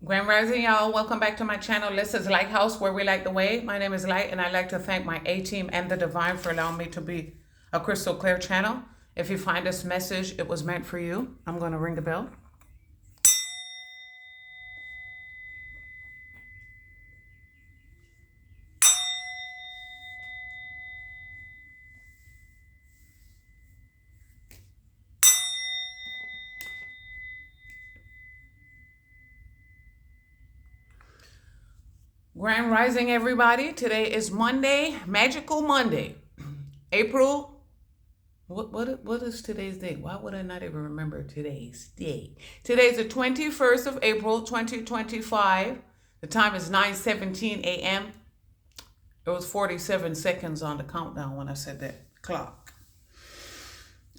Grand Rising, y'all. Welcome back to my channel. This is Lighthouse, where we light the way. My name is Light, and I'd like to thank my A-team and the Divine for allowing me to be a crystal clear channel. If you find this message, it was meant for you. I'm going to ring the bell. Grand Rising, everybody. Today is Monday, Magical Monday, April. What is today's date? Why would I not even remember today's date? Today's the 21st of April, 2025. The time is 9:17 a.m. It was 47 seconds on the countdown when I said that clock.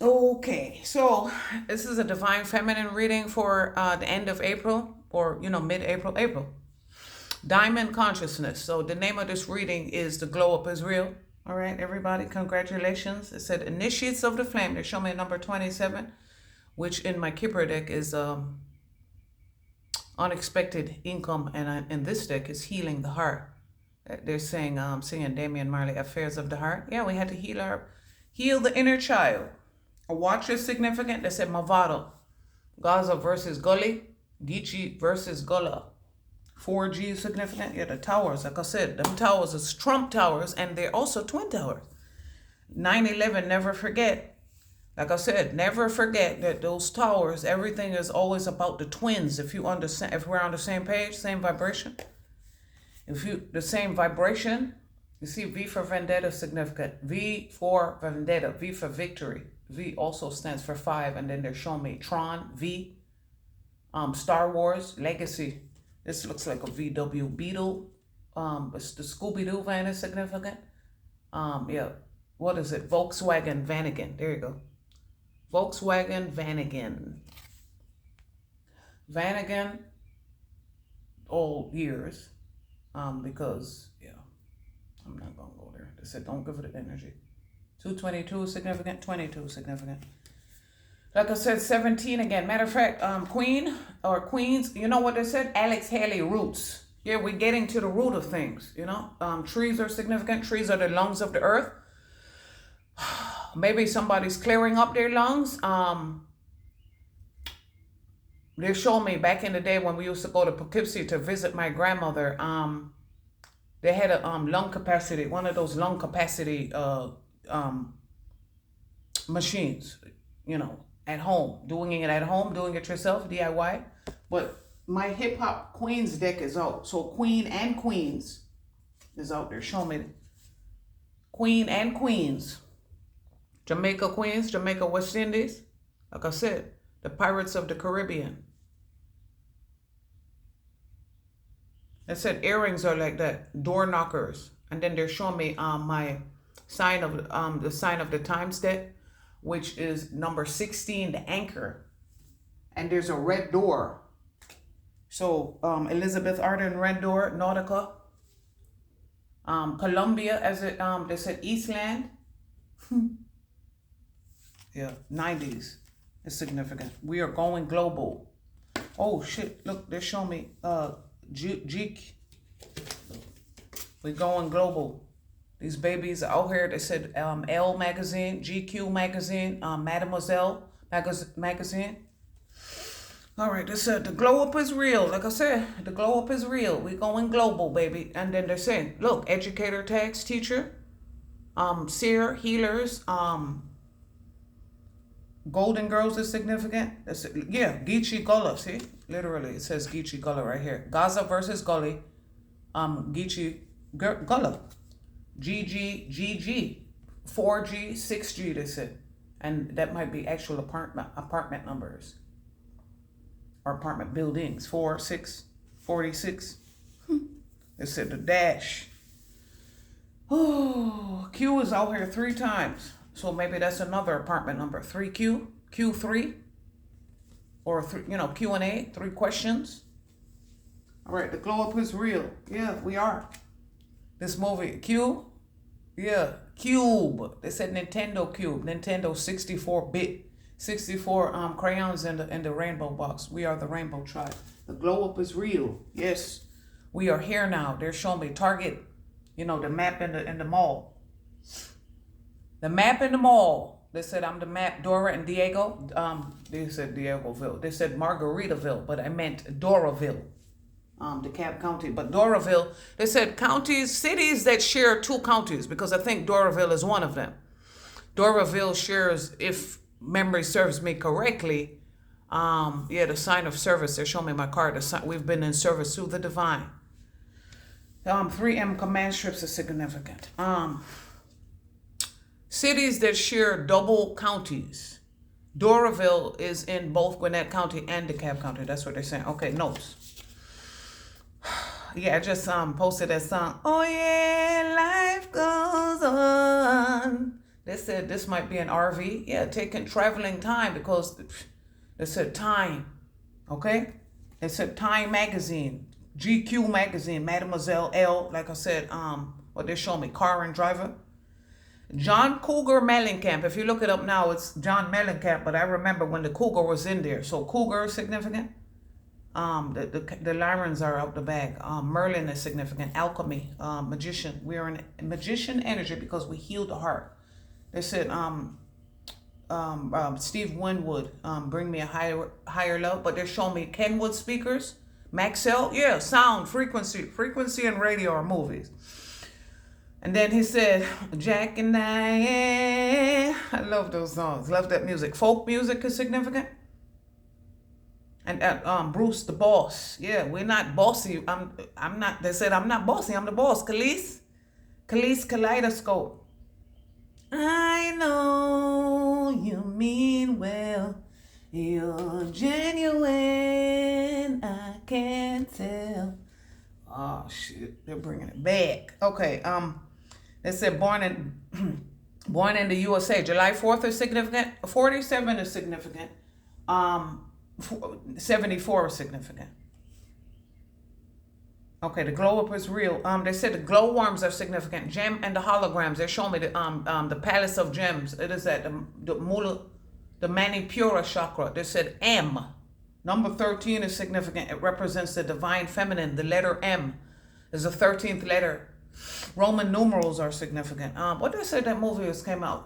Okay, so this is a divine feminine reading for the end of April, or mid-April, April. Diamond consciousness. So the name of this reading is The Glow Up Is Real. All right, everybody, congratulations. It said Initiates of the Flame. They show me number 27, which in my Kipper deck is unexpected income, and in this deck is healing the heart. They're saying, singing Damian Marley, Affairs of the Heart. Yeah, we had to heal the inner child. A watch is significant. They said Movado. Gaza versus Gully. Geechee versus Gullah. 4G is significant. Yeah, the towers, like I said, them towers is Trump towers, and they're also twin towers. 9/11, never forget. Like I said, never forget that those towers, everything is always about the twins. If you understand, if we're on the same page, same vibration. The same vibration, you see V for Vendetta is significant. V for Vendetta, V for victory. V also stands for 5, and then they're showing me Tron, V, Star Wars, Legacy. This looks like a VW Beetle. It's the Scooby-Doo van is significant. Yeah, what is it? Volkswagen Vanagon. There you go. Volkswagen Vanagon. Vanagon, old years. Because, yeah, I'm not going to go there. They said don't give it energy. 222 is significant. 22 is significant. Like I said, 17 again. Matter of fact, Queen or Queens, you know what they said? Alex Haley, roots. Yeah, we're getting to the root of things, Trees are significant. Trees are the lungs of the earth. Maybe somebody's clearing up their lungs. They showed me back in the day when we used to go to Poughkeepsie to visit my grandmother. They had a lung capacity, one of those lung capacity machines, at home, doing it at home, doing it yourself, DIY. But my hip hop Queens deck is out. So Queen and Queens is out there. Show me. Queen and Queens. Jamaica Queens, Jamaica West Indies. Like I said, the Pirates of the Caribbean. They said earrings are like that, door knockers. And then they're showing me my sign of the sign of the times deck, which is number 16, the anchor. And there's a red door. So Elizabeth Arden, red door, Nautica. Columbia, as it they said Eastland. Yeah, 90s is significant. We are going global. Oh shit, look, they're showing me Geek. We're going global. These babies out here, they said Elle magazine, GQ magazine, Mademoiselle magazine. All right, they said the glow up is real. Like I said, the glow up is real. We're going global, baby. And then they're saying, look, educator tags, teacher, seer, healers, golden girls is significant. Yeah, Geechee Gullah, see? Literally, it says Geechee Gullah right here. Gaza versus Gully, Geechee Gullah. GG, 4G, 6G, they said. And that might be actual apartment numbers. Or apartment buildings. 4, 6, 46. They said the dash. Oh, Q is out here 3 times. So maybe that's another apartment number. 3Q, Q3. Or, Q&A, 3 questions. All right, the glow up is real. Yeah, we are. This movie, Q, yeah, Cube. They said Nintendo Cube, Nintendo 64-bit. 64 crayons in the rainbow box. We are the rainbow tribe. The glow up is real. Yes, we are here now. They're showing me Target, the map in the mall. The map in the mall. They said I'm the map. Dora and Diego. They said Diegoville. They said Margaritaville, but I meant Doraville. DeKalb County, but Doraville. They said cities that share 2 counties, because I think Doraville is one of them. Doraville shares, if memory serves me correctly, the sign of service. They're showing me my card. We've been in service through the divine. 3M command strips are significant. Cities that share double counties. Doraville is in both Gwinnett County and DeKalb County. That's what they're saying. Okay, notes. Yeah, I just posted that song. Oh yeah, life goes on. They said this might be an RV. Yeah, traveling time, because they said time. Okay? They said Time magazine, GQ magazine, Mademoiselle L. Like I said, what they're showing me, car and driver. John Cougar Mellencamp. If you look it up now, it's John Mellencamp, but I remember when the Cougar was in there. So Cougar is significant. The Lyrans are out the bag. Merlin is significant. Alchemy, magician. We are in magician energy because we heal the heart. They said Steve Winwood, bring me a higher love. But they're showing me Kenwood speakers. Maxell, yeah, sound, frequency and radio or movies. And then he said, Jack and I love those songs. Love that music. Folk music is significant. And Bruce the boss. Yeah, we're not bossy. I'm not. They said I'm not bossy. I'm the boss. Khalees Kaleidoscope. I know you mean well. You're genuine. I can tell. Oh shit, they're bringing it back. Okay. They said born in the USA. July 4th is significant. 47 is significant. 74 is significant. Okay, the glow up is real. They said the glow worms are significant. Gem and the holograms. They're showing me the Palace of Gems. It is at the Manipura chakra. They said M. Number 13 is significant. It represents the divine feminine. The letter M is the 13th letter. Roman numerals are significant. What they said that movie came out?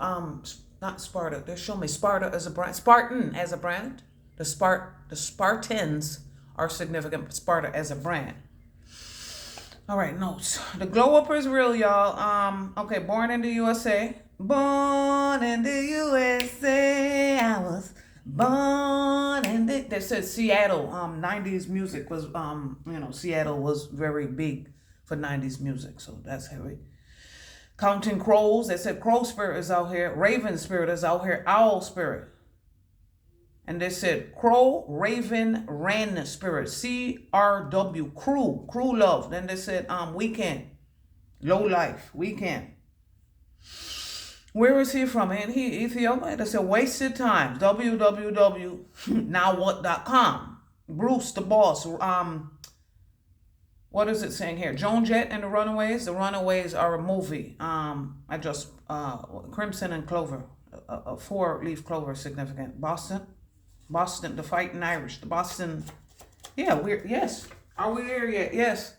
Not Sparta. They're showing me Sparta as a brand. Spartan as a brand. The Spartans are significant. Sparta as a brand. All right, notes. The glow up is real, y'all. Okay, born in the USA. Born in the USA. I was born in the... They said Seattle. 90s music was, Seattle was very big for 90s music. So that's heavy. Counting crows. They said crow spirit is out here. Raven spirit is out here. Owl spirit. And they said crow, raven, wren spirit, CRW, crew love. Then they said weekend, low life, weekend. Where is he from? And he Ethiopia. They said wasted times, www.nowwhat.com. Bruce the boss. What is it saying here? Joan Jett and the Runaways. The Runaways are a movie. Crimson and Clover, a 4-leaf clover, significant. Boston, the Fighting Irish, the Boston, yes. Are we there yet? Yes.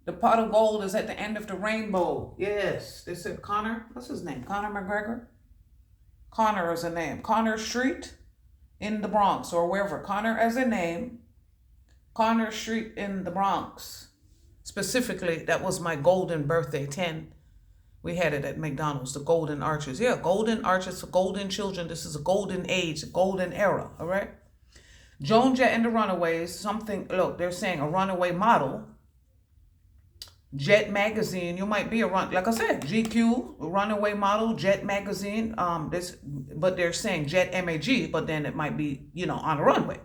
The pot of gold is at the end of the rainbow. Yes. They said Connor, what's his name? Conor McGregor? Connor is a name. Connor Street in the Bronx or wherever. Connor as a name. Connor Street in the Bronx. Specifically, that was my golden birthday, 10. We had it at McDonald's, the golden arches. Yeah, golden arches for golden children. This is a golden age, a golden era, all right? Joan Jett and the Runaways, look, they're saying a runaway model. Jet Magazine, you might be like I said, GQ, runaway model, Jet Magazine. But they're saying Jet MAG, but then it might be, on the runway,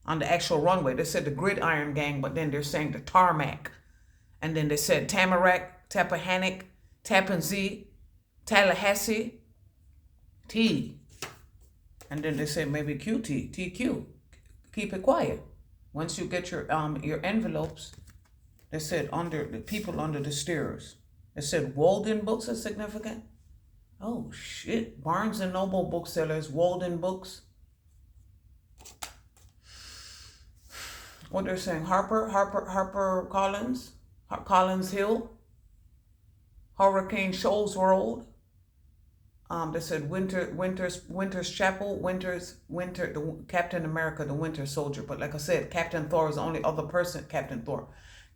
on the actual runway. They said the Gridiron Gang, but then they're saying the Tarmac. And then they said Tamarack, Tappahannock, Tappan Zee, Tallahassee, T. And then they say maybe QT, TQ. Keep it quiet. Once you get your envelopes, they said the people under the stairs. They said Walden books are significant. Oh shit. Barnes and Noble booksellers, Walden Books. What they're saying, Harper Collins, Collins Hill, Hurricane Shoals Road. They said Winter's Chapel, the Captain America, the Winter Soldier. But like I said, Captain Thor is the only other person. Captain Thor,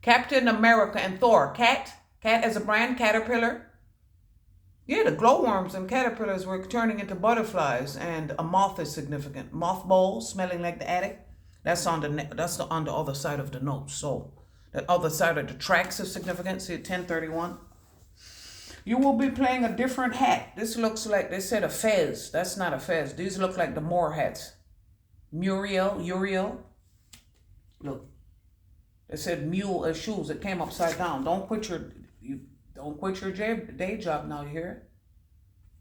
Captain America, and Thor. Cat as a brand, Caterpillar. Yeah, the glowworms and caterpillars were turning into butterflies, and a moth is significant. Mothballs smelling like the attic. That's on the other side of the notes. So the other side of the tracks is significant. See 1031. You will be playing a different hat. This looks like, they said, a fez. That's not a fez. These look like the Moor hats. Uriel. Look. They said mule as shoes. It came upside down. Don't quit your day job now, you hear?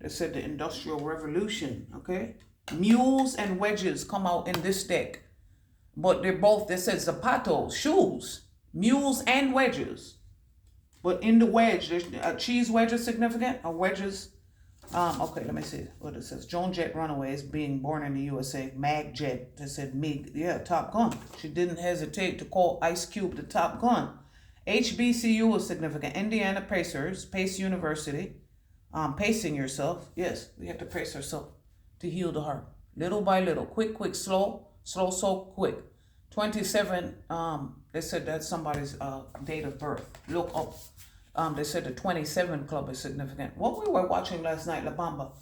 They said the Industrial Revolution, okay? Mules and wedges come out in this deck. But they're both, they said zapatos, shoes, mules and wedges. But in the wedge, there's a cheese wedge is significant, or wedges. Okay, let me see what it says. Joan Jett Runaways, being born in the USA. Mag Jet, they said Mig, yeah, Top Gun. She didn't hesitate to call Ice Cube the Top Gun. HBCU was significant. Indiana Pacers, Pace University. Pacing yourself. Yes, we have to pace ourselves to heal the heart. Little by little. Quick, slow, so quick. 27, they said that's somebody's date of birth. Look up. They said the 27 club is significant. What we were watching last night, La Bamba.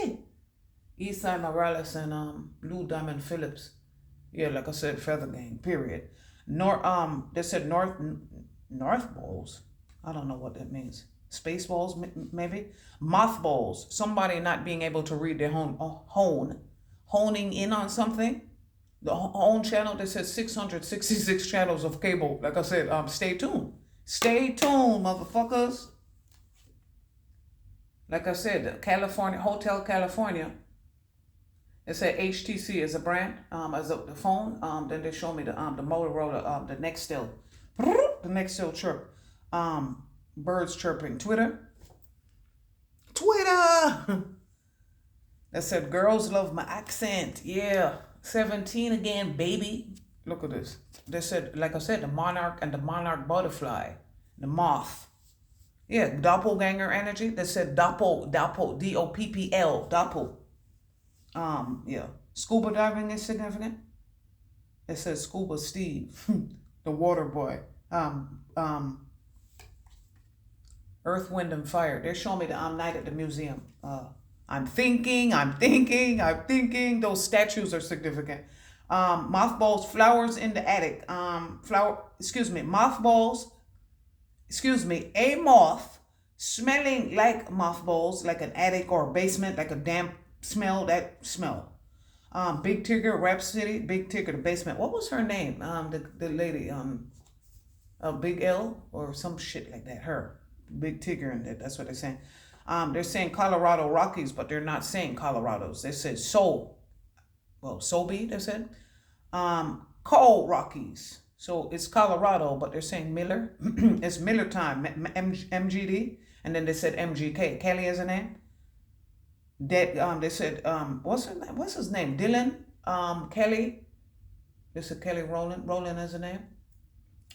Richie! Eastside Morales and Lou Diamond Phillips. Yeah, like I said, Feather Gang, period. They said North Bowls. I don't know what that means. Space balls, maybe. Mothballs. Somebody not being able to read their honing in on something. The hone channel, they said 666 channels of cable. Like I said, stay tuned. Stay tuned, motherfuckers. Like I said, Hotel California. It said HTC is a brand, as the phone. Then they show me the Motorola, the Nextel. The Nextel chirp. Birds chirping. Twitter. That said, girls love my accent. Yeah. 17 again, baby. Look at this. They said, like I said, the monarch and the monarch butterfly. The moth. Yeah, doppelganger energy. They said doppel, D-O-P-P-L, doppel. Yeah. Scuba diving is significant. It says Scuba Steve, the water boy. Earth, Wind, and Fire. They're showing me the night at the museum. I'm thinking. Those statues are significant. Mothballs, flowers in the attic. Mothballs. A moth smelling like mothballs, like an attic or a basement, like a damp smell. That smell. Big Tigger, Rap City. Big Tigger, the basement. What was her name? The lady. Big L or some shit like that. Her. Big Tigger, and that's what they're saying. They're saying Colorado Rockies, but they're not saying Colorados. They said Sobe, they said. Coal Rockies. So it's Colorado, but they're saying Miller. It's Miller time, MGD. And then they said MGK. Kelly is a name. They said, what's his name? Dylan, Kelly. They said Kelly Rowland is a name.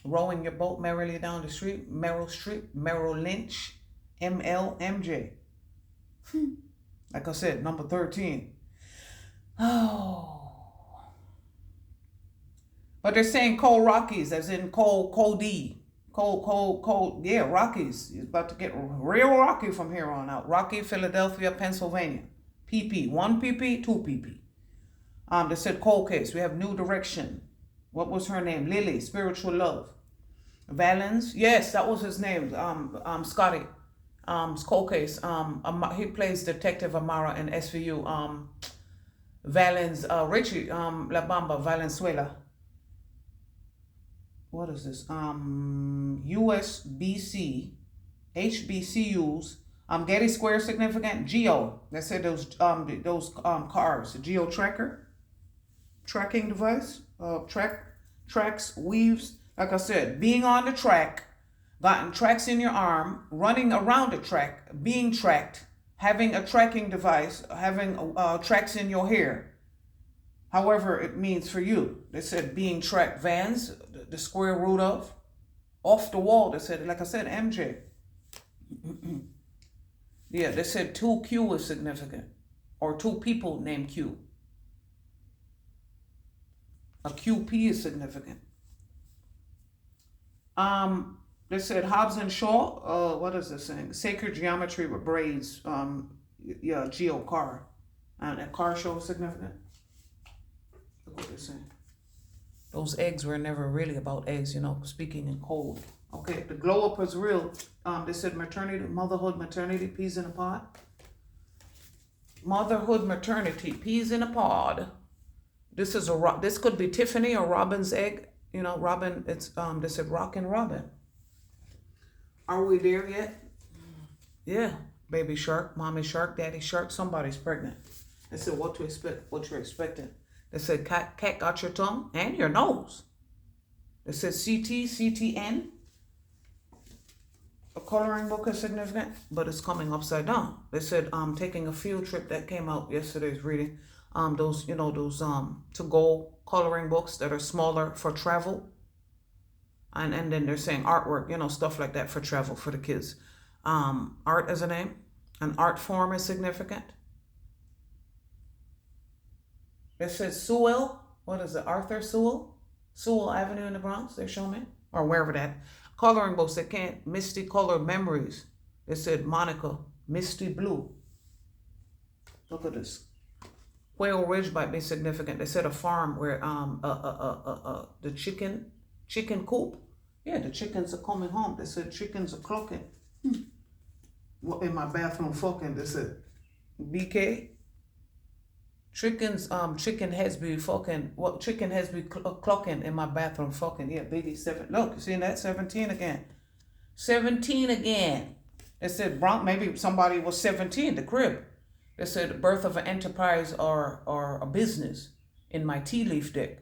Rowing your boat merrily down the street. Merrill Street. Merrill Lynch. MLMJ. Like I said, number 13. Oh. But they're saying Coal Rockies, as in Coal D. Coal, yeah, Rockies. It's about to get real rocky from here on out. Rocky, Philadelphia, Pennsylvania. PP. 1 PP, 2 PP. They said Cold Case. We have New Direction. What was her name? Lily, Spiritual Love. Valens, yes, that was his name. Scotty. Cold Case. He plays Detective Amara in SVU. Valens, Richie, La Bamba, Valenzuela. What is this? USBC, HBCUs. Getty Square significant. Geo. They said those cars. Geo tracker, tracking device. Tracks, weaves. Like I said, being on the track, gotten tracks in your arm, running around a track, being tracked, having a tracking device, having tracks in your hair. However it means for you. They said being tracked, Vans, the square root of, off the wall. They said, like I said, MJ. Yeah, they said 2Q is significant, or 2 people named Q. A QP is significant. They said Hobbs and Shaw, what is this saying? Sacred geometry with braids, yeah, Geo car. And a car show is significant. Look what they're saying. Those eggs were never really about eggs, you know, speaking in code. Okay, the glow up is real. They said maternity, motherhood, maternity, peas in a pod. Motherhood, maternity, peas in a pod. This is this could be Tiffany or Robin's egg. You know, Robin, it's, they said Rock and Robin. Are we there yet? Yeah. Baby shark, mommy shark, daddy shark, somebody's pregnant. They said what to expect, what you're expecting. They said cat got your tongue and your nose. They said CTN. A coloring book is significant, but it's coming upside down. They said taking a field trip that came out yesterday's reading. Those, you know, those to-go coloring books that are smaller for travel. And then they're saying artwork, you know, stuff like that for travel for the kids. Art as a name. An art form is significant. It says Sewell. What is it? Arthur Sewell? Sewell Avenue in the Bronx, they show me. Or wherever that. Coloring books that can't. Misty color memories. They said Monica. Misty blue. Look at this. Quail Ridge might be significant. They said a farm where the chicken coop. Yeah, the chickens are coming home. They said chickens are clucking. Well, in my bathroom fucking, they said BK. Chicken heads be fucking, what chicken heads be clucking in my bathroom fucking. Yeah, Biggie 7. Look, you see that? 17 again. 17 again. They said maybe somebody was 17, the crib. They said the birth of an enterprise or a business in my tea leaf deck.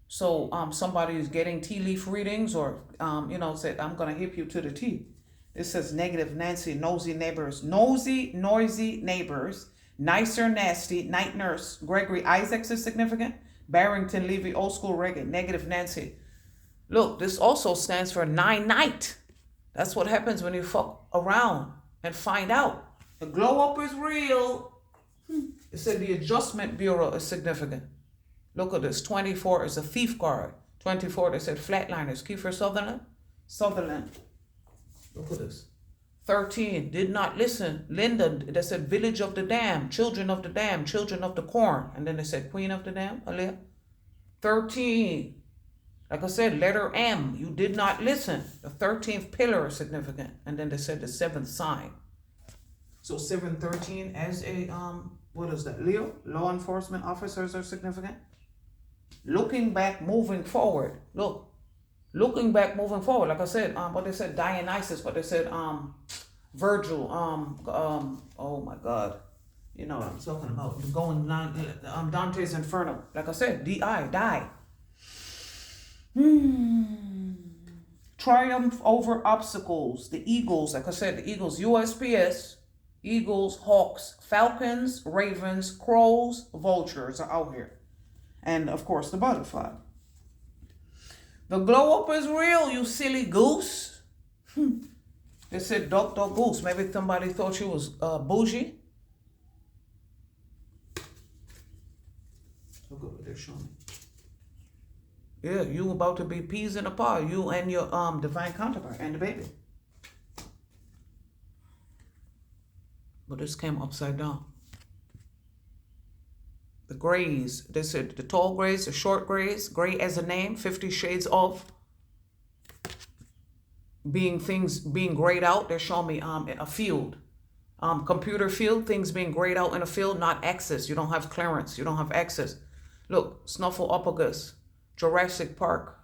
So somebody is getting tea leaf readings or, you know, said, I'm going to hip you to the tea. It says negative Nancy, nosy neighbors, nosy, noisy neighbors, nicer, nasty, night nurse, Gregory Isaacs is significant, Barrington Levy, old school reggae, negative Nancy. Look, this also stands for 9-night. That's what happens when you fuck around and find out. The glow up is real. It said the Adjustment Bureau is significant. Look at this. 24 is a thief card. 24, they said flatliners. Kiefer Sutherland. Look at this. 13, did not listen. Linda, they said village of the dam, children of the dam, children of the corn. And then they said queen of the dam, Aaliyah. 13, like I said, letter M, you did not listen. The 13th pillar is significant. And then they said the 7th sign. So 713 as a, what is that, Leo? Law enforcement officers are significant. Looking back, moving forward. Look, looking back, moving forward. Like I said, what they said, Dionysus, what they said, Virgil, oh my God. You know what I'm talking about. Going on, Dante's Inferno. Like I said, die. Triumph over obstacles. The Eagles, like I said, the Eagles, USPS, Eagles, Hawks, Falcons, Ravens, Crows, Vultures are out here. And of course, the butterfly. The glow up is real, you silly goose. They said duck, goose. Maybe somebody thought you was bougie. Look at what they're showing. Yeah, you about to be peas in a pod. You and your divine counterpart and the baby. But this came upside down. The grays, they said the tall grays, the short grays, gray as a name, 50 shades of being grayed out. They're showing me a field, computer field, things being grayed out in a field, not access. You don't have clearance, you don't have access. Look, Snuffleupagus, Jurassic Park.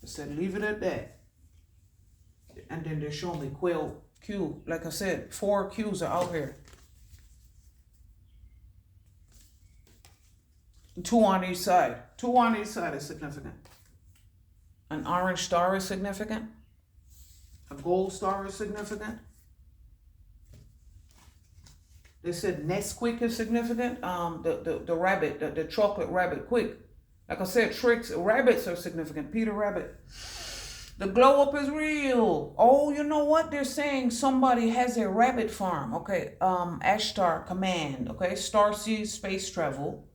I said, leave it at that. And then they're showing me Quail Q. Like I said, 4 Qs are out here. 2 on each side. 2 on each side is significant. An orange star is significant. A gold star is significant. They said Nesquik is significant. The rabbit, the chocolate rabbit, quick. Like I said, tricks, rabbits are significant. Peter Rabbit. The glow up is real. Oh, you know what? They're saying somebody has a rabbit farm. Okay. Ashtar Command. Okay. Starseed Space Travel.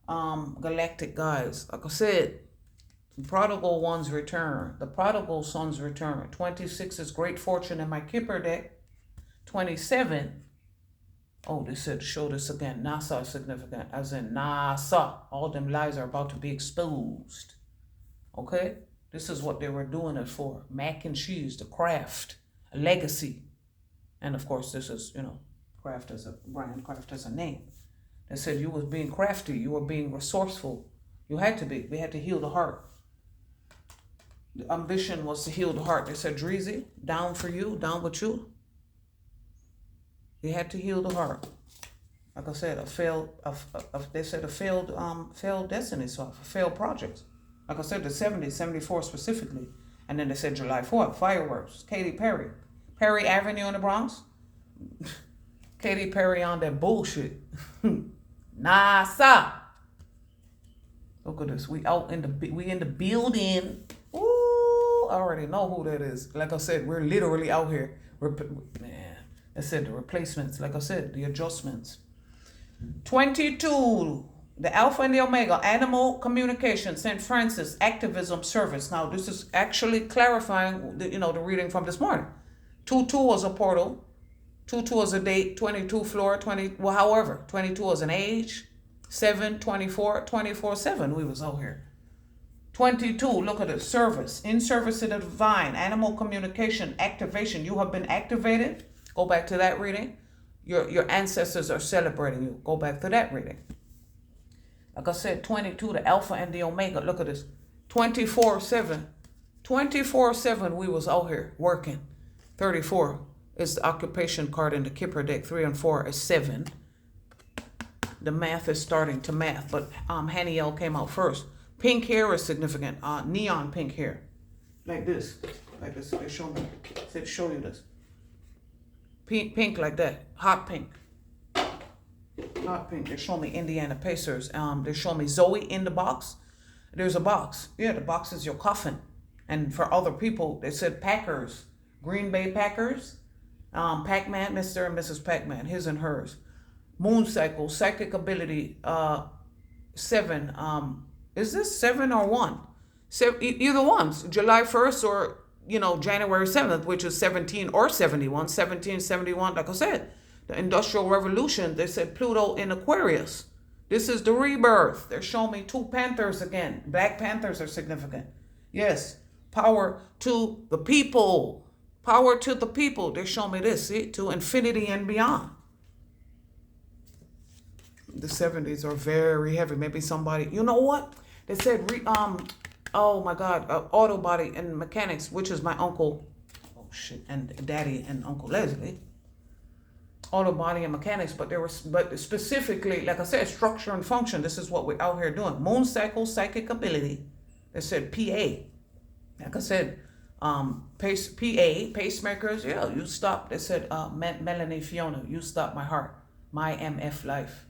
Galactic guys. Like I said, the prodigal ones return. The prodigal sons return. 26 is great fortune in my Kipper deck. 27. Oh, they said show this again. NASA is significant. As in NASA. All them lies are about to be exposed. Okay? This is what they were doing it for. Mac and cheese, the craft, a legacy. And of course, this is, craft as a brand, craft as a name. They said you was being crafty. You were being resourceful. You had to be. We had to heal the heart. The ambition was to heal the heart. They said, Dreezy, down for you, down with you. You had to heal the heart. Like I said, failed destiny, so a failed project. Like I said, the 70s, 74 specifically. And then they said July 4th, fireworks, Katy Perry. Perry Avenue in the Bronx. Katy Perry on that bullshit. NASA. Look at this. We in the building. Ooh, I already know who that is. Like I said, we're literally out here. Man, I said the replacements. Like I said, the adjustments. 22. The Alpha and the Omega, animal communication, St. Francis, activism, service. Now, this is actually clarifying, the reading from this morning. 2-2 was a portal. 2-2 was a date. 22 floor. 20. Well, however, 22 was an age. 7, 24, 24/7. We was out here. 22. Look at it. Service. In service to the divine. Animal communication, activation. You have been activated. Go back to that reading. Your ancestors are celebrating you. Go back to that reading. Like I said, 22, the Alpha and the Omega. Look at this. 24/7. 24/7 we was out here working. 34 is the occupation card in the Kipper deck. 3 and 4 is 7. The math is starting to math, but Haniel came out first. Pink hair is significant. Neon pink hair. Like this. Like this. They show me. They show you this. Pink like that. Hot pink. Hot pink. They show me Indiana Pacers. They show me Zoe in the box. There's a box. Yeah, the box is your coffin. And for other people, they said Packers. Green Bay Packers. Pac-Man, Mr. and Mrs. Pac-Man. His and hers. Moon cycle. Psychic ability. 7. Is this 7 or 1? Either one's. July 1st or, January 7th, which is 17 or 71. 17, 71, like I said. The Industrial Revolution, they said Pluto in Aquarius. This is the rebirth. They're showing me 2 panthers again. Black panthers are significant. Yes. Power to the people. Power to the people. They're showing me this. See? To infinity and beyond. The 70s are very heavy. Maybe somebody, you know what? They said, oh my God, auto body and mechanics, which is my uncle. Oh shit. And daddy and Uncle Leslie. Auto body and mechanics, but specifically, like I said, structure and function. This is what we're out here doing. Moon cycle, psychic ability. They said PA. Like I said, pacemakers. Yeah, you stop. They said Melanie Fiona, you stop my heart. My MF life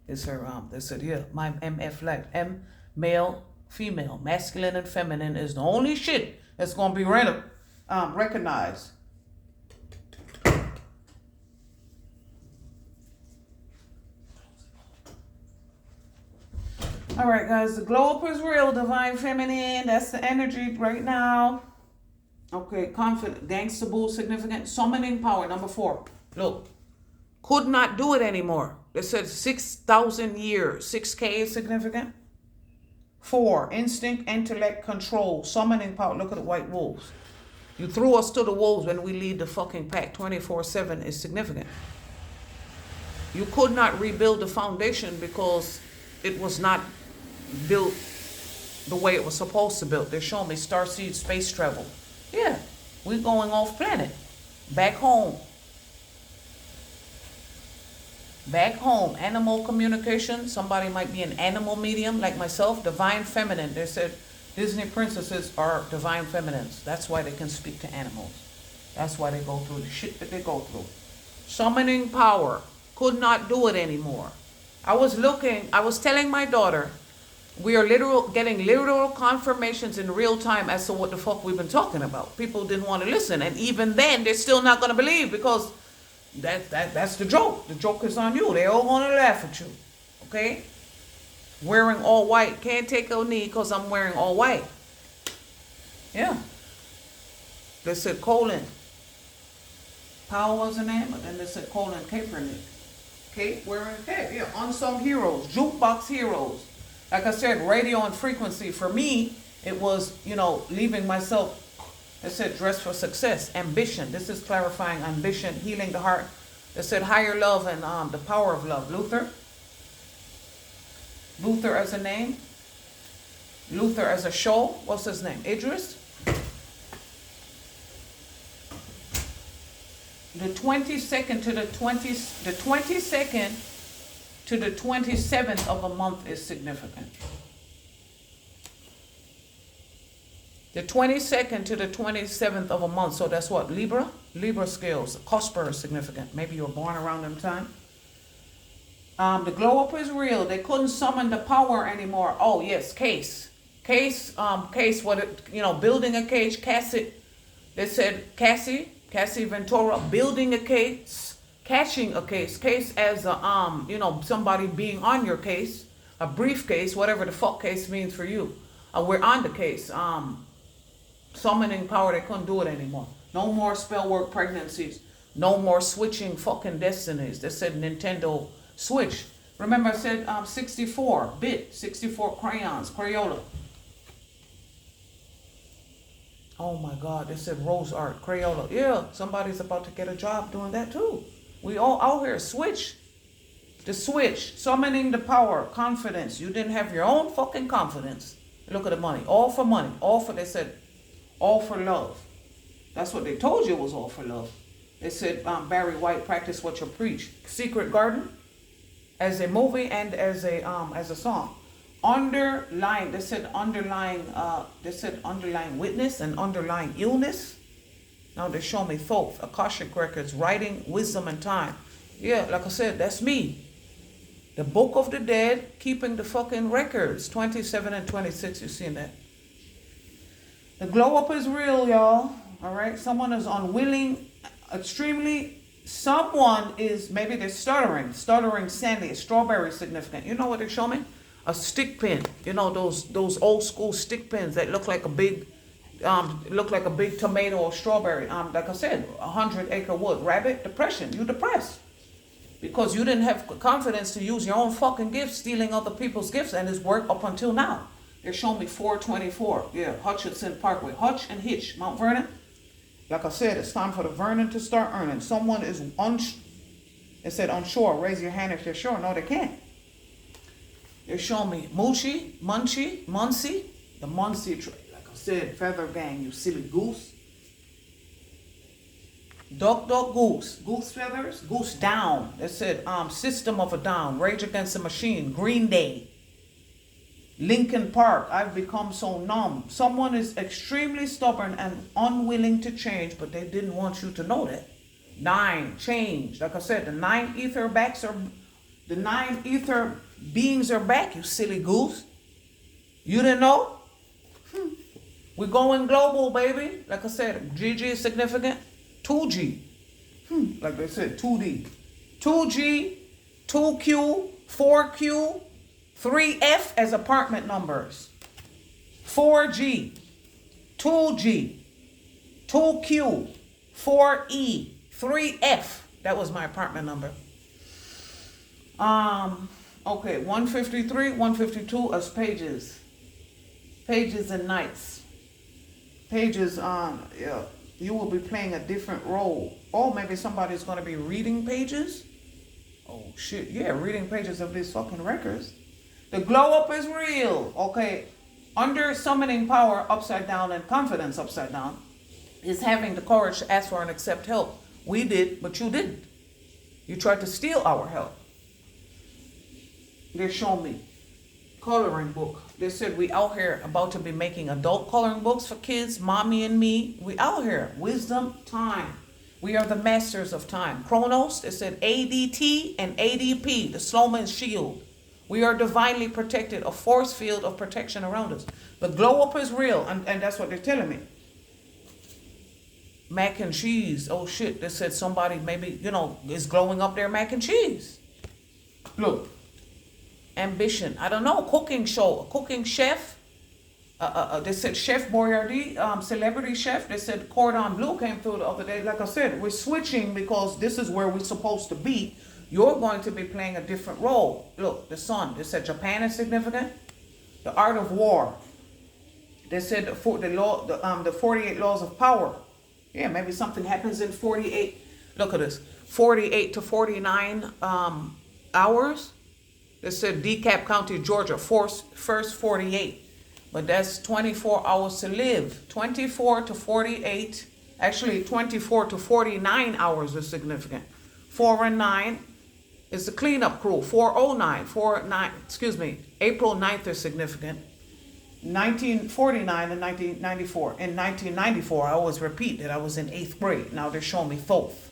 is her. They said my MF life. M, male, female, masculine and feminine is the only shit that's gonna be recognized. All right, guys, the glow up is real, divine feminine. That's the energy right now. Okay, confident, gangsta bull, significant. Summoning power, number 4. Look, could not do it anymore. They said 6,000 years. 6K is significant. 4, instinct, intellect, control, summoning power. Look at the white wolves. You threw us to the wolves when we lead the fucking pack. 24/7 is significant. You could not rebuild the foundation because it was not built the way it was supposed to build. They're showing me starseed space travel. Yeah, we're going off planet. Back home. Back home. Animal communication. Somebody might be an animal medium like myself. Divine feminine. They said Disney princesses are divine feminines. That's why they can speak to animals. That's why they go through the shit that they go through. Summoning power. Could not do it anymore. I was telling my daughter, we are getting literal confirmations in real time as to what the fuck we've been talking about. People didn't want to listen. And even then, they're still not going to believe because that's the joke. The joke is on you. They all want to laugh at you. Okay? Wearing all white. Can't take a knee because I'm wearing all white. Yeah. They said colon. Powell was the name, but then they said colon Kaepernick. Cape wearing a cape. Yeah. Unsung heroes. Jukebox heroes. Like I said, radio and frequency. For me, it was, leaving myself. They said dress for success. Ambition. This is clarifying ambition. Healing the heart. They said higher love and the power of love. Luther. Luther as a name. Luther as a show. What's his name? Idris. The 22nd to the 22nd to the 27th of a month is significant. The 22nd to the 27th of a month. So that's what? Libra? Libra scales. Cusper is significant. Maybe you were born around them time. The glow up is real. They couldn't summon the power anymore. Oh yes, case, building a cage. Cassie, they said Cassie Ventura, building a case, catching a case as a somebody being on your case, a briefcase, whatever the fuck case means for you. We're on the case. Summoning power. They couldn't do it anymore. No more spell work pregnancies. No more switching fucking destinies. They said Nintendo Switch. Remember I said 64-bit, 64 crayons, Crayola. Oh my God, they said Rose Art, Crayola. Yeah, somebody's about to get a job doing that too. We all out here. Switch. The switch. Summoning the power. Confidence. You didn't have your own fucking confidence. Look at the money. All for money. They said, all for love. That's what they told you it was all for love. They said, Barry White, practice what you preach. Secret Garden. As a movie and as a song. Underlying, they said underlying witness and underlying illness. Now they show me Thoth, Akashic Records, writing, wisdom and time. Yeah, like I said, that's me. The Book of the Dead, keeping the fucking records. 27 and 26, you seen that. The glow up is real, y'all. All right, someone is unwilling, extremely. Someone is, maybe they're stuttering Sandy, strawberry significant. You know what they show me? A stick pin. You know those old school stick pins that look like a big tomato or strawberry. Like I said, 100-acre wood. Rabbit, depression. You depressed. Because you didn't have confidence to use your own fucking gifts, stealing other people's gifts, and it's worked up until now. They're showing me 424. Yeah, Hutchinson Parkway. Hutch and Hitch, Mount Vernon. Like I said, it's time for the Vernon to start earning. Someone is it said unsure. Raise your hand if you're sure. No, they can't. They're showing me Muncie, the Muncie trade. Like I said, Feather Gang, you silly goose. Duck, goose. Goose feathers, goose down. They said System of a Down, Rage Against the Machine, Green Day. Lincoln Park, I've become so numb. Someone is extremely stubborn and unwilling to change, but they didn't want you to know that. 9, change. Like I said, the 9 ether beings are back, you silly goose. You didn't know? We're going global, baby. Like I said, GG is significant. 2G. Like they said, 2D. 2G, 2Q, 4Q, 3F as apartment numbers. 4G, 2G, 2Q, 4E, 3F. That was my apartment number. Okay, 153, 152 as pages. Pages and nights. Pages, yeah. You will be playing a different role. Or maybe somebody's going to be reading pages. Oh, shit. Yeah, reading pages of these fucking records. The glow up is real. Okay. Under summoning power upside down and confidence upside down is having the courage to ask for and accept help. We did, but you didn't. You tried to steal our help. They're showing me coloring book. They said we out here about to be making adult coloring books for kids, mommy and me. We out here. Wisdom, time. We are the masters of time. Chronos, they said ADT and ADP, the Sloman shield. We are divinely protected, a force field of protection around us. The glow up is real, and that's what they're telling me. Mac and cheese. Oh shit, they said somebody maybe, is glowing up their mac and cheese. Look. Ambition. I don't know. Cooking show. Cooking chef. They said Chef Boyardee, celebrity chef. They said Cordon Bleu came through the other day. Like I said, we're switching because this is where we're supposed to be. You're going to be playing a different role. Look, the sun. They said Japan is significant. The art of war. They said the 48 laws of power. Yeah, maybe something happens in 48. Look at this. 48 to 49 hours. They said DeKalb County, Georgia, first 48. But that's 24 hours to live. 24 to 48. Actually, 24 to 49 hours is significant. 4 and 9 is the cleanup crew. 409. April 9th is significant. 1949 and 1994. In 1994, I always repeat that I was in 8th grade. Now they're showing me Thoth.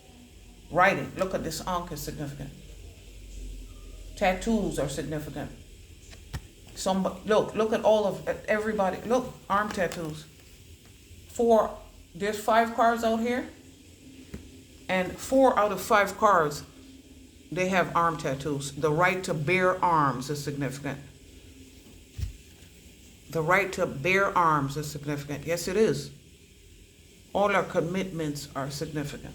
Writing. Look at this Ankh is significant. Tattoos are significant. Look at all of everybody. Look, arm tattoos. There's 5 cards out here. And 4 out of 5 cards, they have arm tattoos. The right to bear arms is significant. The right to bear arms is significant. Yes, it is. All our commitments are significant.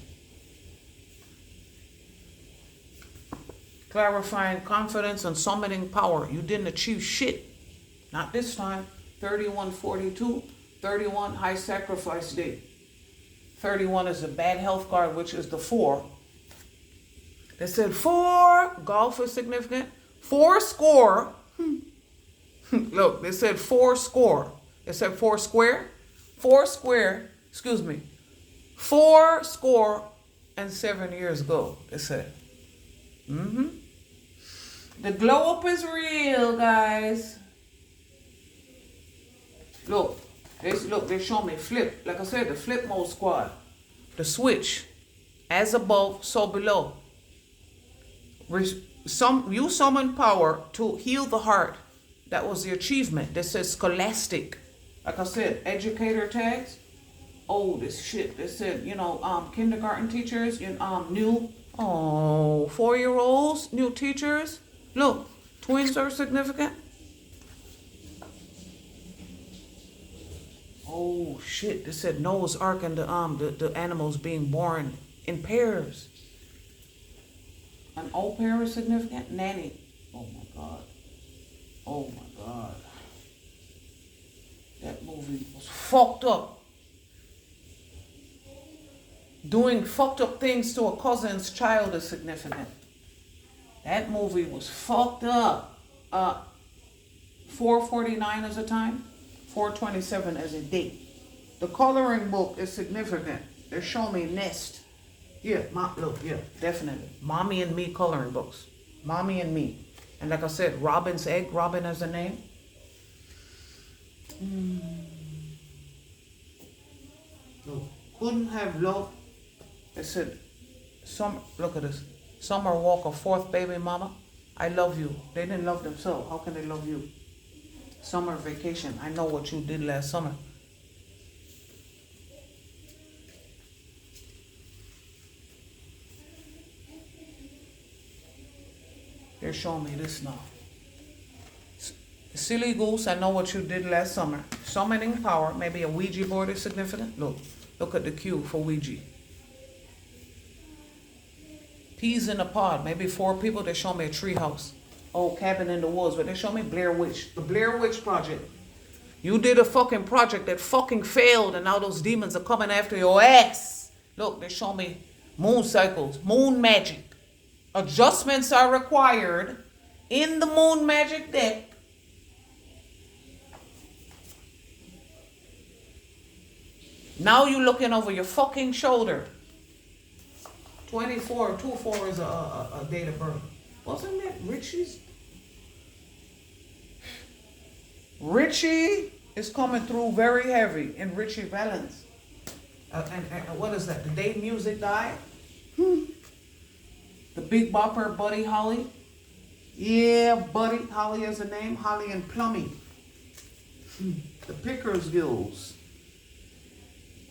Clarifying confidence and summoning power. You didn't achieve shit. Not this time. 3142. 31, high sacrifice day. 31 is a bad health card, which is the 4. They said 4. Golf is significant. 4 score. Look, they said 4 score. They said 4 square. 4 square. 4 score and 7 years ago. They said. The glow up is real, guys. Look, they show me flip. Like I said, the flip mode squad. The switch. As above, so below. You summon power to heal the heart. That was the achievement. This says scholastic. Like I said, educator tags. Oh, this shit. They said, kindergarten teachers, new 4-year-olds, new teachers. Look, twins are significant. Oh shit! They said Noah's Ark and the animals being born in pairs. An au pair is significant. Nanny. Oh my god. Oh my god. That movie was fucked up. Doing fucked up things to a cousin's child is significant. That movie was fucked up. 449 as a time, 427 as a date. The coloring book is significant. They're showing me nest. Yeah, definitely. Mommy and me coloring books. Mommy and me. And like I said, Robin's egg. Robin as a name. Couldn't have love. They said, look at this. Summer Walker, 4th baby mama. I love you. They didn't love themselves. How can they love you? Summer vacation. I know what you did last summer. They're showing me this now. Silly goose, I know what you did last summer. Summoning power. Maybe a Ouija board is significant. Look at the Q for Ouija. Peas in a pod. Maybe 4 people. They show me a tree house. Oh, cabin in the woods. But they show me Blair Witch. The Blair Witch Project. You did a fucking project that fucking failed, and now those demons are coming after your ass. Look, they show me moon cycles. Moon magic. Adjustments are required in the moon magic deck. Now you're looking over your fucking shoulder. 24 is a date of birth. Wasn't that Richie's? Richie is coming through very heavy in Richie Valens. And what is that? The day music died? The Big Bopper, Buddy Holly. Yeah, Buddy Holly is the name. Holly and Plummy. The Pickers Guilds.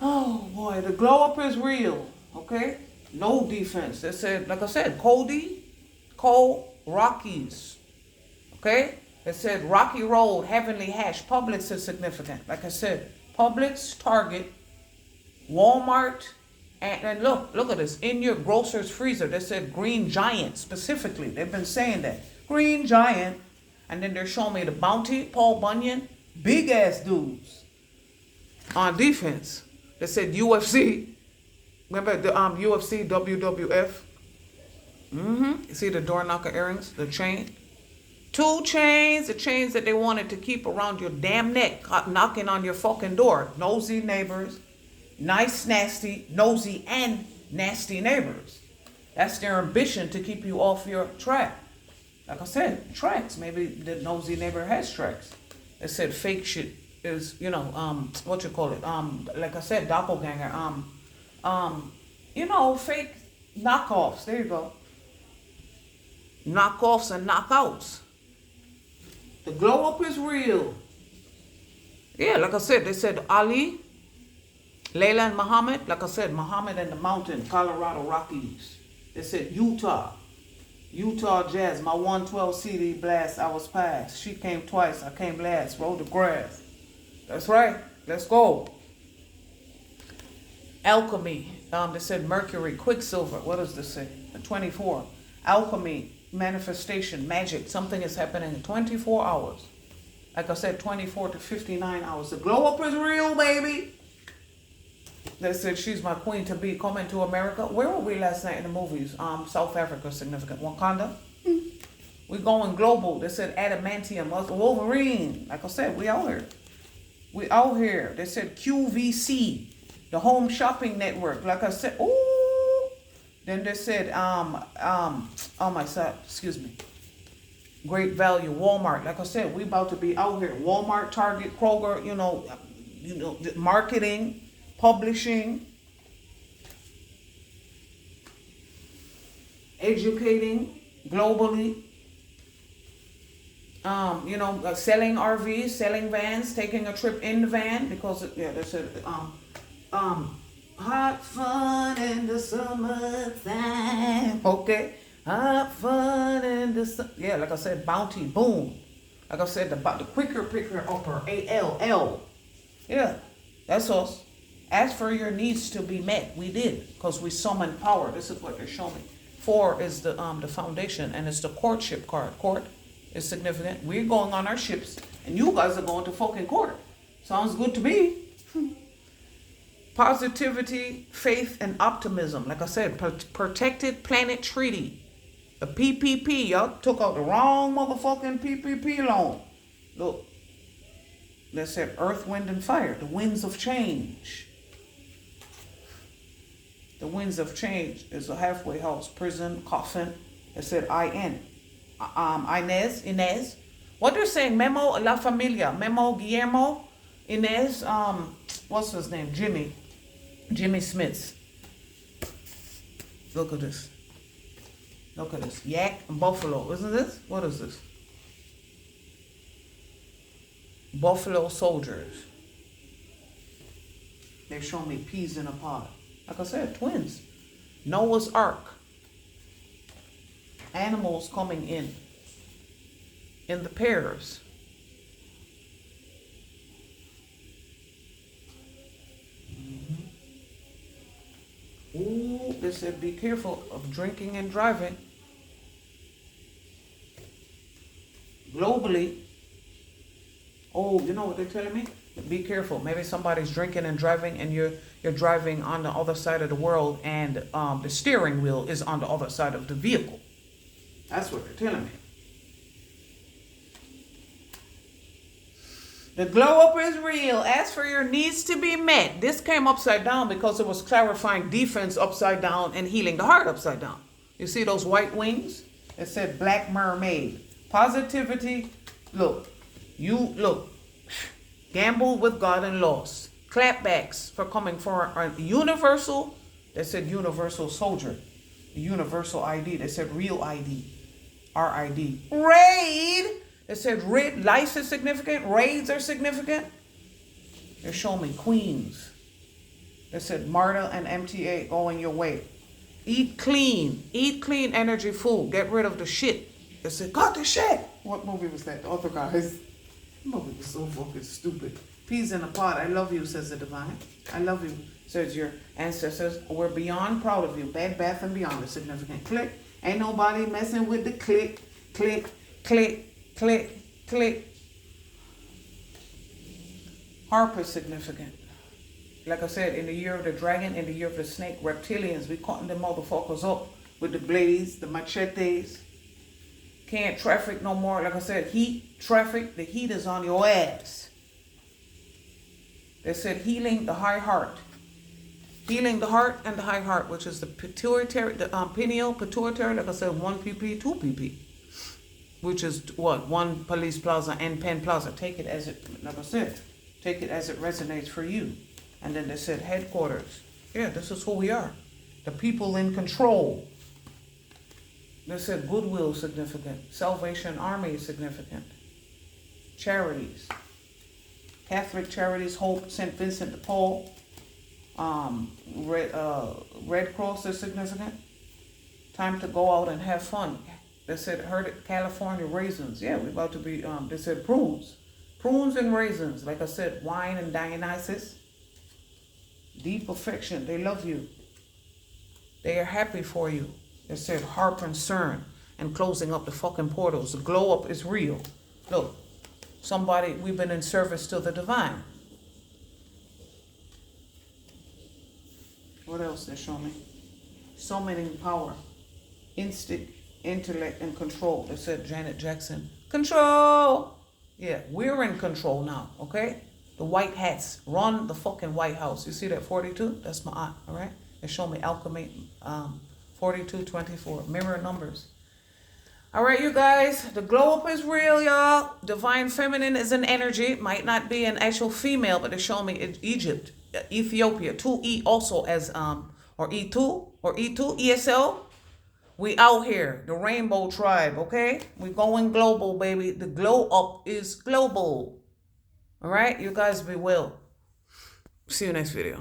Oh boy, the glow up is real. Okay? No defense. They said, like I said, Cole Rockies. Okay? They said Rocky Road, Heavenly Hash. Publix is significant. Like I said, Publix, Target, Walmart, and look at this. In your grocer's freezer, they said Green Giant specifically. They've been saying that. Green Giant. And then they're showing me the Bounty, Paul Bunyan. Big ass dudes. On defense. They said UFC. Remember the UFC, WWF? You see the door knocker earrings? The chain? 2 chains. The chains that they wanted to keep around your damn neck. Knocking on your fucking door. Nosy neighbors. Nice, nasty, nosy, and nasty neighbors. That's their ambition to keep you off your track. Like I said, tracks. Maybe the nosy neighbor has tracks. They said fake shit is, what you call it? Like I said, doppelganger. Fake knockoffs. There you go. Knockoffs and knockouts. The glow up is real. Yeah, like I said, they said Ali, Layla and Muhammad. Like I said, Muhammad and the Mountain, Colorado Rockies. They said Utah Jazz, my 112 CD blast, I was passed. She came twice, I came last. Roll the grass. That's right. Let's go. Alchemy. They said Mercury, Quicksilver. What does this say? 24. Alchemy, manifestation, magic. Something is happening in 24 hours. Like I said, 24 to 59 hours. The glow up is real, baby. They said she's my queen to be coming to America. Where were we last night in the movies? South Africa, significant. Wakanda. We going global. They said adamantium, Wolverine. Like I said, we out here. We out here. They said QVC, the home shopping network. Like I said, ooh. Then they said, oh my side, excuse me. Great value, Walmart. Like I said, we about to be out here. Walmart, Target, Kroger, marketing, publishing, educating globally, selling RVs, selling vans, taking a trip in the van because they said hot fun in the summertime. Okay, hot fun in the like I said, Bounty, boom. Like I said, the quicker picker upper, ALL. Yeah, that's us. Ask for your needs to be met. We did, because we summoned power. This is what they're showing me. 4 is the foundation, and it's the courtship card. Court is significant. We're going on our ships, and you guys are going to fucking court. Sounds good to me. Positivity, faith, and optimism. Like I said, protected planet treaty. The PPP. Y'all took out the wrong motherfucking PPP loan. Look. They said earth, wind, and fire. The winds of change. The winds of change is a halfway house, prison, coffin. It said IN. Inez. What they're saying, Memo La Familia, Memo Guillermo, Inez, what's his name? Jimmy Smith. Look at this. Look at this. Yak and buffalo. Isn't this? What is this? Buffalo soldiers. They show me peas in a pod. Like I said, twins. Noah's Ark. Animals coming in the pairs. Ooh, they said be careful of drinking and driving. Globally. Oh, you know what they're telling me? Be careful. Maybe somebody's drinking and driving, and you're driving on the other side of the world, and the steering wheel is on the other side of the vehicle. That's what they're telling me. The glow up is real. Ask for your needs to be met. This came upside down because it was clarifying defense upside down and healing the heart upside down. You see those white wings? It said black mermaid. Positivity. Look. Gambled with God and lost. Clapbacks for coming for a universal. They said universal soldier. The universal ID. They said real ID. RID. Raid. They said raid. Lice is significant. Raids are significant. They show me queens. They said Marta and MTA going your way. Eat clean. Eat clean energy food. Get rid of the shit. They said, got the shit. What movie was that? The other guys. The movie was so fucking stupid. Peas in a pot. I love you, says the divine. I love you, says your ancestors. We're beyond proud of you. Bed Bath and Beyond is significant. Click. Ain't nobody messing with the click, click, click, click, click. Harp is significant. Like I said, in the year of the dragon, in the year of the snake, reptilians, we cutting them motherfuckers up with the blades, the machetes. Can't traffic no more. Like I said, heat, traffic, the heat is on your ass. They said healing the high heart. Healing the heart and the high heart, which is the pituitary, the pineal, pituitary, like I said, 1 pp, 2 pp. Which is what? 1 Police Plaza and Penn Plaza. Take it as it, like I said, take it as it resonates for you. And then they said headquarters. Yeah, this is who we are. The people in control. They said goodwill is significant. Salvation Army is significant. Charities. Catholic Charities, Hope, St. Vincent de Paul. Red Cross is significant. Time to go out and have fun. They said, heard it, California raisins. Yeah, we're about to be, they said prunes. Prunes and raisins. Like I said, wine and Dionysus. Deep affection. They love you. They are happy for you. They said harp and cern and closing up the fucking portals. The glow up is real. Look, somebody, we've been in service to the divine. What else they show me? Summoning power. Instinct, intellect, and control. They said Janet Jackson. Control! Yeah, we're in control now, okay? The white hats run the fucking White House. You see that 42? That's my aunt, all right? They show me alchemy, 4224, mirror numbers. All right, you guys, the glow up is real, y'all. Divine feminine is an energy. Might not be an actual female, but they show me in Egypt, Ethiopia, 2E also as, or E2, ESL. We out here, the rainbow tribe, okay? We going global, baby. The glow up is global. All right, you guys be well. See you next video.